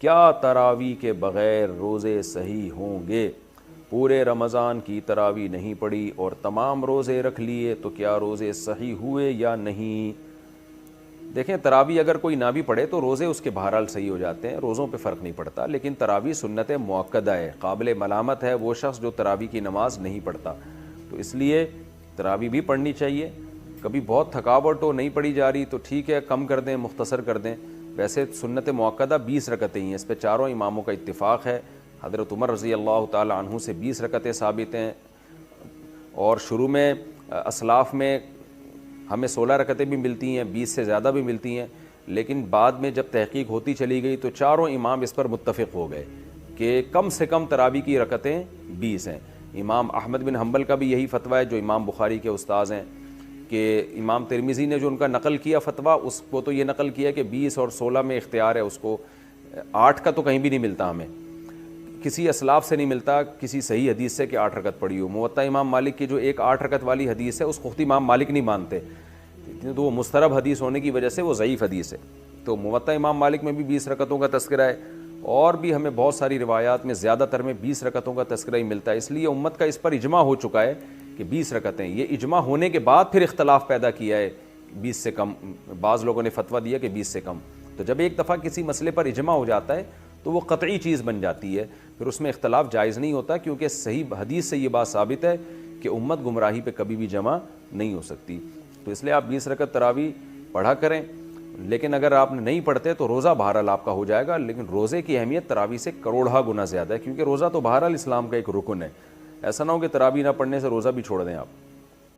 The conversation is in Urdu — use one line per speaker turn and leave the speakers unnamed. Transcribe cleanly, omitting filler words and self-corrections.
کیا تراویح کے بغیر روزے صحیح ہوں گے؟ پورے رمضان کی تراویح نہیں پڑھی اور تمام روزے رکھ لیے تو کیا روزے صحیح ہوئے یا نہیں؟ دیکھیں، تراویح اگر کوئی نہ بھی پڑھے تو روزے اس کے بہرحال صحیح ہو جاتے ہیں، روزوں پہ فرق نہیں پڑتا، لیکن تراویح سنت مؤکدہ ہے، قابل ملامت ہے وہ شخص جو تراویح کی نماز نہیں پڑھتا، تو اس لیے تراویح بھی پڑھنی چاہیے۔ کبھی بہت تھکاوٹ ہو، نہیں پڑھی جا رہی تو ٹھیک ہے، کم کر دیں، مختصر کر دیں۔ ویسے سنت مؤکدہ 20 رکعتیں ہیں، اس پہ چاروں اماموں کا اتفاق ہے۔ حضرت عمر رضی اللہ تعالی عنہ سے 20 رکعتیں ثابت ہیں، اور شروع میں اسلاف میں ہمیں 16 رکعتیں بھی ملتی ہیں، 20 سے زیادہ بھی ملتی ہیں، لیکن بعد میں جب تحقیق ہوتی چلی گئی تو چاروں امام اس پر متفق ہو گئے کہ کم سے کم تراویح کی رکعتیں 20 ہیں۔ امام احمد بن حنبل کا بھی یہی فتویٰ ہے جو امام بخاری کے استاذ ہیں، کہ امام ترمذی نے جو ان کا نقل کیا فتویٰ، اس کو تو یہ نقل کیا کہ 20 اور 16 میں اختیار ہے اس کو، 8 کا تو کہیں بھی نہیں ملتا، ہمیں کسی اسلاف سے نہیں ملتا کسی صحیح حدیث سے کہ 8 رکعت پڑھی ہو۔ موطا امام مالک کی جو ایک 8 رکعت والی حدیث ہے اس کو خود امام مالک نہیں مانتے، تو وہ مسترب حدیث ہونے کی وجہ سے وہ ضعیف حدیث ہے۔ تو موطا امام مالک میں بھی 20 رکعتوں کا تذکرہ ہے، اور بھی ہمیں بہت ساری روایات میں زیادہ تر میں 20 رکعتوں کا تذکرہ ہی ملتا ہے، اس لیے امت کا اس پر اجماع ہو چکا ہے کہ 20 رکعتیں۔ یہ اجماع ہونے کے بعد پھر اختلاف پیدا کیا ہے 20 سے کم، بعض لوگوں نے فتویٰ دیا کہ 20 سے کم۔ تو جب ایک دفعہ کسی مسئلے پر اجماع ہو جاتا ہے تو وہ قطعی چیز بن جاتی ہے، پھر اس میں اختلاف جائز نہیں ہوتا، کیونکہ صحیح حدیث سے یہ بات ثابت ہے کہ امت گمراہی پہ کبھی بھی جمع نہیں ہو سکتی۔ تو اس لیے آپ 20 رکعت تراویح پڑھا کریں، لیکن اگر آپ نہیں پڑھتے تو روزہ بہرحال آپ کا ہو جائے گا، لیکن روزے کی اہمیت تراویح سے کروڑہ گنا زیادہ ہے، کیونکہ روزہ تو بہرحال اسلام کا ایک رکن ہے۔ ایسا نہ ہو کہ تراویح نہ پڑھنے سے روزہ بھی چھوڑ دیں آپ۔